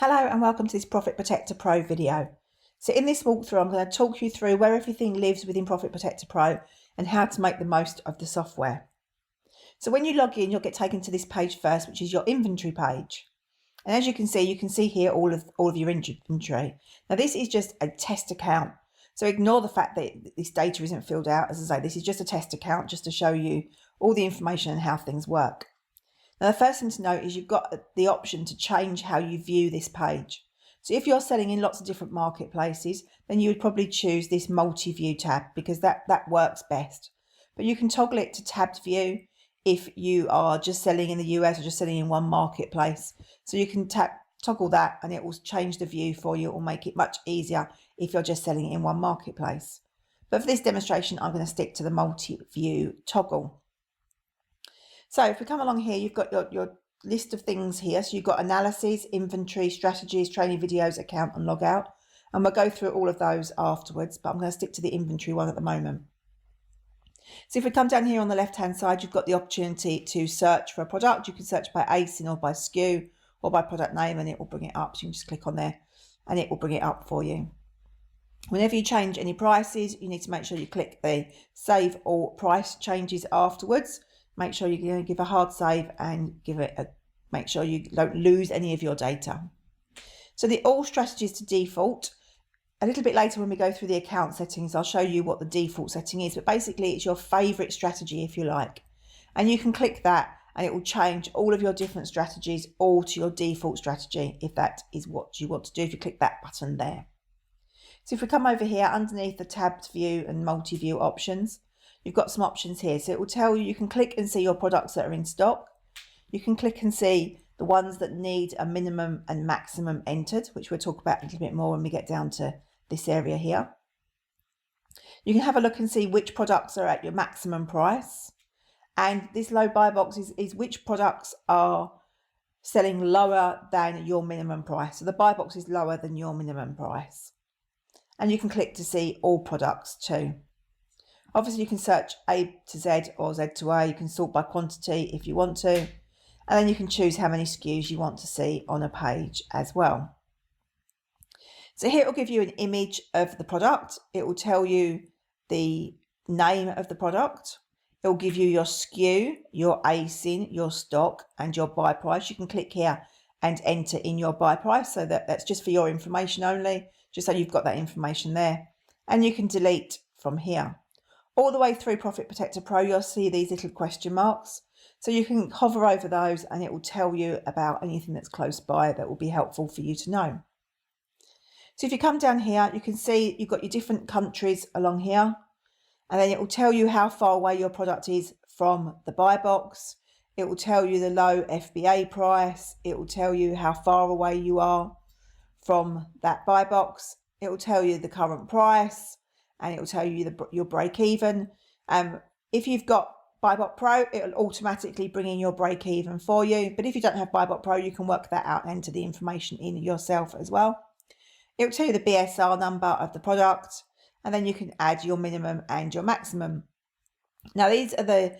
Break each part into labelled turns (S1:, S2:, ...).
S1: Hello and welcome to this Profit Protector Pro video. So in this walkthrough, I'm going to talk you through where everything lives within Profit Protector Pro and how to make the most of the software. So when you log in, you'll get taken to this page first, which is your inventory page. And as you can see here all of your inventory. Now this is just a test account. So ignore the fact that this data isn't filled out. As I say, this is just a test account just to show you all the information and how things work. Now, the first thing to note is you've got the option to change how you view this page. So if you're selling in lots of different marketplaces, then you would probably choose this multi-view tab because that works best. But you can toggle it to tabbed view if you are just selling in the US or just selling in one marketplace. So you can toggle that and it will change the view for you. It will make it much easier if you're just selling in one marketplace. But for this demonstration, I'm going to stick to the multi-view toggle. So if we come along here, you've got your list of things here. So you've got analysis, inventory, strategies, training videos, account and logout. And we'll go through all of those afterwards, but I'm going to stick to the inventory one at the moment. So if we come down here on the left-hand side, you've got the opportunity to search for a product. You can search by ASIN or by SKU or by product name and it will bring it up. So you can just click on there and it will bring it up for you. Whenever you change any prices, you need to make sure you click the save all price changes afterwards. Make sure you give a hard save and make sure you don't lose any of your data. So the all strategies to default. A little bit later when we go through the account settings, I'll show you what the default setting is, but basically it's your favorite strategy if you like. And you can click that and it will change all of your different strategies all to your default strategy if that is what you want to do, if you click that button there. So if we come over here underneath the tabbed view and multi-view options, you've got some options here. So it will tell you can click and see your products that are in stock. You can click and see the ones that need a minimum and maximum entered, which we'll talk about a little bit more when we get down to this area here. You can have a look and see which products are at your maximum price. And this low buy box is which products are selling lower than your minimum price. So the buy box is lower than your minimum price. And you can click to see all products too. Obviously, you can search A to Z or Z to A. You can sort by quantity if you want to. And then you can choose how many SKUs you want to see on a page as well. So here it will give you an image of the product. It will tell you the name of the product. It will give you your SKU, your ASIN, your stock and your buy price. You can click here and enter in your buy price. So that's just for your information only, just so you've got that information there. And you can delete from here. All the way through Profit Protector Pro, you'll see these little question marks. So you can hover over those and it will tell you about anything that's close by that will be helpful for you to know. So if you come down here, you can see you've got your different countries along here. And then it will tell you how far away your product is from the buy box. It will tell you the low FBA price. It will tell you how far away you are from that buy box. It will tell you the current price. And it will tell you your break even. If you've got BuyBot Pro, it will automatically bring in your break even for you. But if you don't have BuyBot Pro, you can work that out and enter the information in yourself as well. It will tell you the BSR number of the product, and then you can add your minimum and your maximum. Now these are the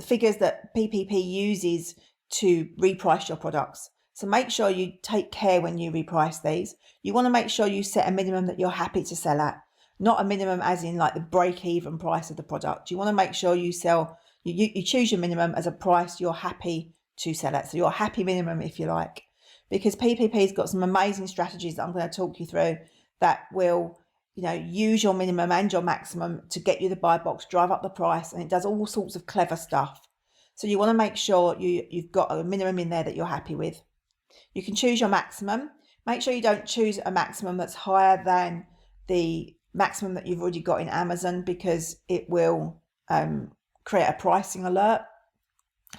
S1: figures that PPP uses to reprice your products. So make sure you take care when you reprice these. You want to make sure you set a minimum that you're happy to sell at. Not a minimum as in like the break-even price of the product. You want to make sure you choose your minimum as a price you're happy to sell at. So your happy minimum, if you like. Because PPP's got some amazing strategies that I'm going to talk you through that will, use your minimum and your maximum to get you the buy box, drive up the price, and it does all sorts of clever stuff. So you want to make sure you've got a minimum in there that you're happy with. You can choose your maximum. Make sure you don't choose a maximum that's higher than the maximum that you've already got in Amazon because it will create a pricing alert.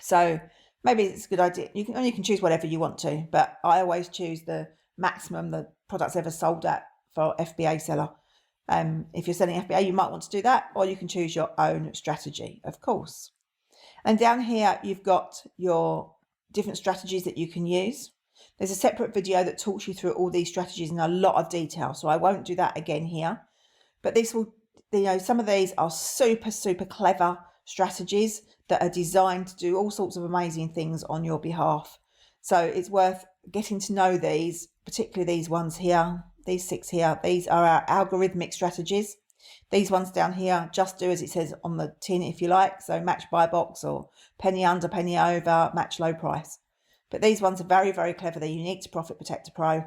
S1: So maybe it's a good idea. You can choose whatever you want to, but I always choose the maximum the product's ever sold at for FBA seller. If you're selling FBA, you might want to do that, or you can choose your own strategy, of course. And down here, you've got your different strategies that you can use. There's a separate video that talks you through all these strategies in a lot of detail, so I won't do that again here. But this will, some of these are super, super clever strategies that are designed to do all sorts of amazing things on your behalf. So it's worth getting to know these, particularly these ones here, these 6 here. These are our algorithmic strategies. These ones down here, just do as it says on the tin if you like. So match buy box or penny under, penny over, match low price. But these ones are very, very clever. They're unique to Profit Protector Pro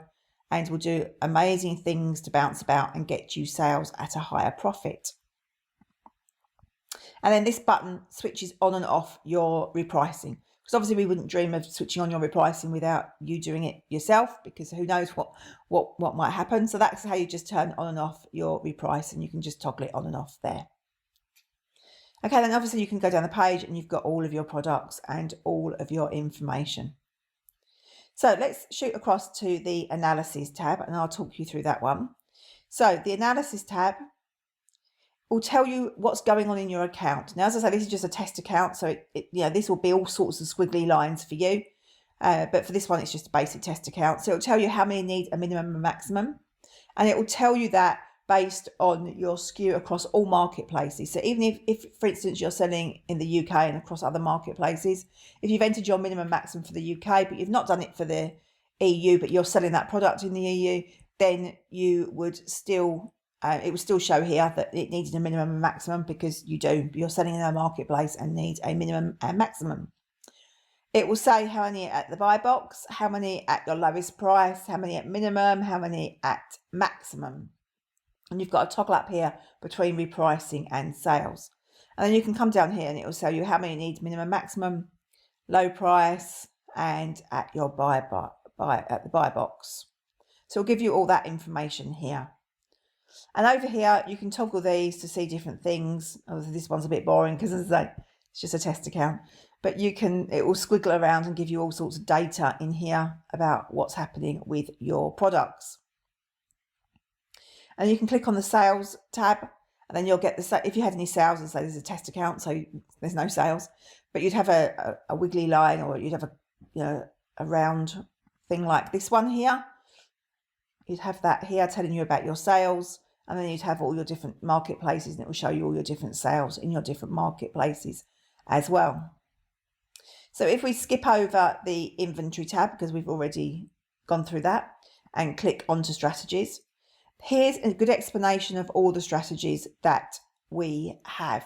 S1: and will do amazing things to bounce about and get you sales at a higher profit. And then this button switches on and off your repricing. Because obviously we wouldn't dream of switching on your repricing without you doing it yourself, because who knows what might happen. So that's how you just turn on and off your repricing. You can just toggle it on and off there. Okay, then obviously you can go down the page and you've got all of your products and all of your information. So let's shoot across to the analysis tab and I'll talk you through that one. So the analysis tab will tell you what's going on in your account. Now, as I say, this is just a test account, so this will be all sorts of squiggly lines for you. But for this one, it's just a basic test account. So it'll tell you how many need a minimum and maximum. And it will tell you that based on your skew across all marketplaces. So even if, for instance, you're selling in the UK and across other marketplaces, if you've entered your minimum maximum for the UK, but you've not done it for the EU, but you're selling that product in the EU, then you would still... it will still show here that it needed a minimum and maximum because you're selling in a marketplace and need a minimum and maximum. It will say how many at the buy box, how many at your lowest price, how many at minimum, how many at maximum. And you've got a toggle up here between repricing and sales. And then you can come down here and it will tell you how many needs minimum, maximum, low price, and at your at the buy box. So it'll give you all that information here. And over here, you can toggle these to see different things. Obviously, this one's a bit boring because, as I say, it's just a test account. But it will squiggle around and give you all sorts of data in here about what's happening with your products. And you can click on the sales tab, and then you'll get if you had any sales, and say there's a test account, so there's no sales, but you'd have a wiggly line, or you'd have a round thing like this one here. You'd have that here telling you about your sales, and then you'd have all your different marketplaces, and it will show you all your different sales in your different marketplaces as well. So if we skip over the inventory tab, because we've already gone through that, and click onto strategies, here's a good explanation of all the strategies that we have.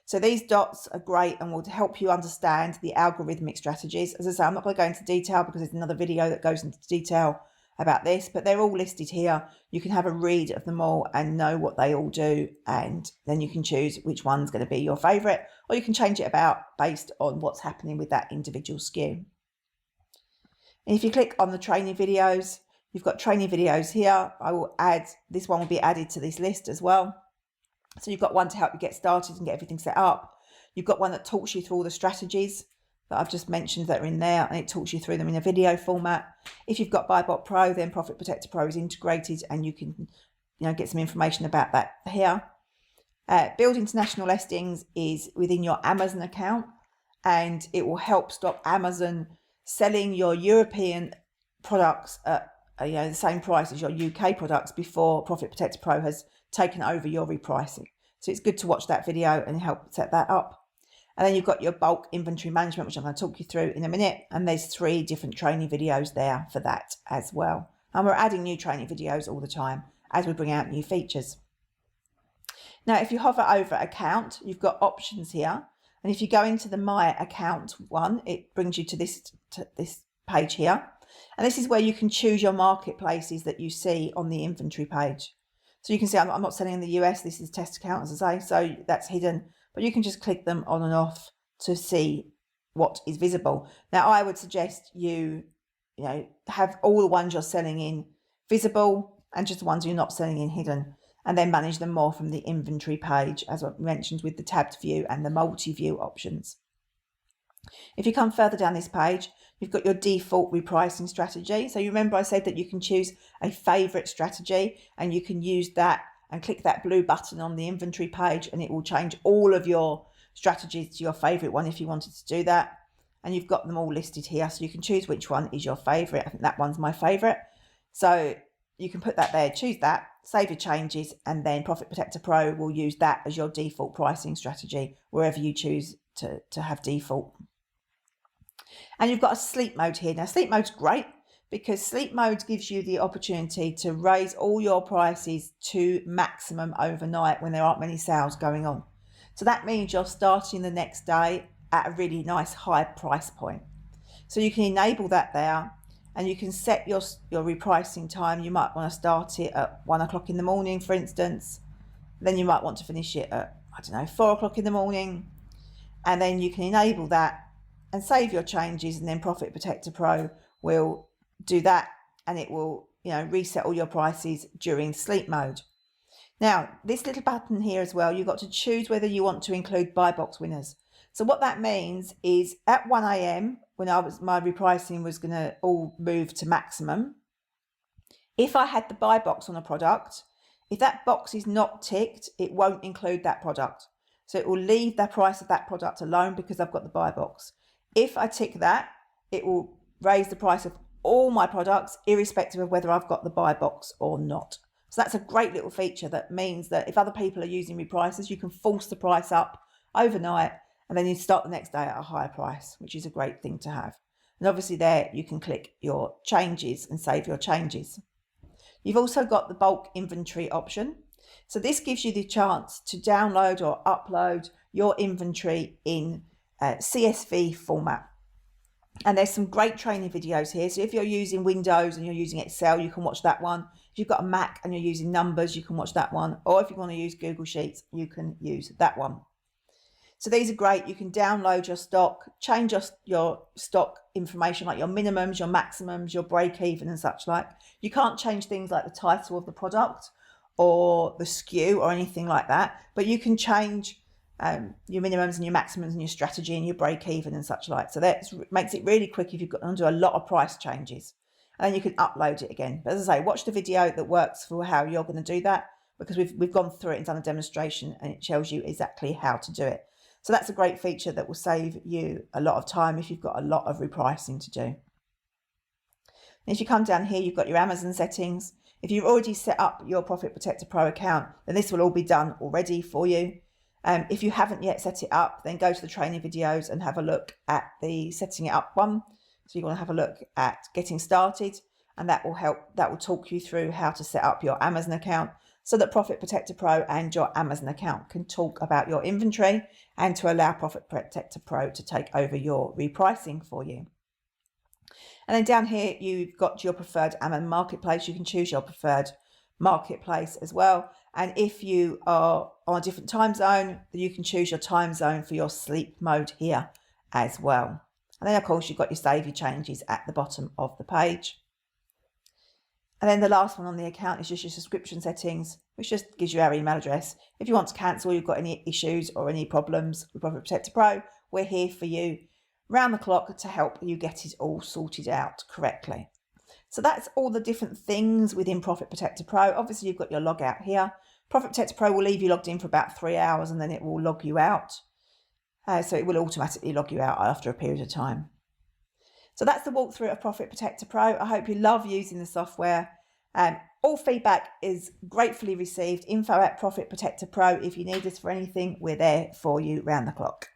S1: So these dots are great and will help you understand the algorithmic strategies. As I say, I'm not going to go into detail because there's another video that goes into detail about this, but they're all listed here. You can have a read of them all and know what they all do, and then you can choose which one's going to be your favorite, or you can change it about based on what's happening with that individual skew. And if you click on the training videos, you've got training videos here. This one will be added to this list as well. So you've got one to help you get started and get everything set up. You've got one that talks you through all the strategies that I've just mentioned that are in there, and it talks you through them in a video format. If you've got BuyBot Pro, then Profit Protector Pro is integrated, and you can get some information about that here. Build international listings is within your Amazon account, and it will help stop Amazon selling your European products at the same price as your UK products before Profit Protector Pro has taken over your repricing. So it's good to watch that video and help set that up. And then you've got your bulk inventory management, which I'm going to talk you through in a minute. And there's 3 different training videos there for that as well. And we're adding new training videos all the time as we bring out new features. Now, if you hover over account, you've got options here. And if you go into the My Account one, it brings you to this page here. And this is where you can choose your marketplaces that you see on the inventory page. So you can see I'm not selling in the US. This is a test account, as I say, so that's hidden. But you can just click them on and off to see what is visible. Now, I would suggest you have all the ones you're selling in visible and just the ones you're not selling in hidden, and then manage them more from the inventory page, as I mentioned, with the tabbed view and the multi-view options. If you come further down this page, you've got your default repricing strategy. So you remember I said that you can choose a favorite strategy, and you can use that and click that blue button on the inventory page, and it will change all of your strategies to your favorite one if you wanted to do that. And you've got them all listed here, so you can choose which one is your favorite. I think that one's my favorite. So you can put that there, choose that, save your changes, and then Profit Protector Pro will use that as your default pricing strategy wherever you choose to have default. And you've got a sleep mode here. Now, sleep mode's great because sleep mode gives you the opportunity to raise all your prices to maximum overnight when there aren't many sales going on. So that means you're starting the next day at a really nice high price point. So you can enable that there, and you can set your repricing time. You might want to start it at 1 o'clock in the morning, for instance. Then you might want to finish it at, I don't know, 4 o'clock in the morning. And then you can enable that and save your changes, and then Profit Protector Pro will do that, and it will, reset all your prices during sleep mode. Now, this little button here as well, you've got to choose whether you want to include buy box winners. So what that means is at 1 a.m, when my repricing was going to all move to maximum, if I had the buy box on a product, if that box is not ticked, it won't include that product. So it will leave the price of that product alone because I've got the buy box. If I tick that, it will raise the price of all my products, irrespective of whether I've got the buy box or not. So that's a great little feature that means that if other people are using reprices, you can force the price up overnight, and then you start the next day at a higher price, which is a great thing to have. And obviously there you can click your changes and save your changes. You've also got the bulk inventory option. So this gives you the chance to download or upload your inventory in CSV format. And there's some great training videos here. So if you're using Windows and you're using Excel, you can watch that one. If you've got a Mac and you're using Numbers, you can watch that one. Or if you want to use Google Sheets, you can use that one. So these are great. You can download your stock, change your stock information like your minimums, your maximums, your break even and such like. You can't change things like the title of the product or the SKU or anything like that, but you can change your minimums and your maximums and your strategy and your break even and such like. So that makes it really quick if you've got to do a lot of price changes, and then you can upload it again. But as I say, watch the video that works for how you're going to do that, because we've gone through it and done a demonstration, and it tells you exactly how to do it. So that's a great feature that will save you a lot of time if you've got a lot of repricing to do. And if you come down here, you've got your Amazon settings. If you've already set up your Profit Protector Pro account, then this will all be done already for you. If you haven't yet set it up, then go to the training videos and have a look at the setting it up one. So you're going to have a look at getting started, and that will talk you through how to set up your Amazon account so that Profit Protector Pro and your Amazon account can talk about your inventory and to allow Profit Protector Pro to take over your repricing for you. And then down here, you've got your preferred Amazon marketplace. You can choose your preferred marketplace as well. And if you are on a different time zone, you can choose your time zone for your sleep mode here as well. And then of course you've got your save your changes at the bottom of the page. And then the last one on the account is just your subscription settings, which just gives you our email address. If you want to cancel, you've got any issues or any problems with Profit Protector Pro, we're here for you round the clock to help you get it all sorted out correctly. So that's all the different things within Profit Protector Pro. Obviously, you've got your log out here. Profit Protector Pro will leave you logged in for about 3 hours, and then it will log you out. So it will automatically log you out after a period of time. So that's the walkthrough of Profit Protector Pro. I hope you love using the software. All feedback is gratefully received. Info@Profit Protector Pro. If you need us for anything, we're there for you round the clock.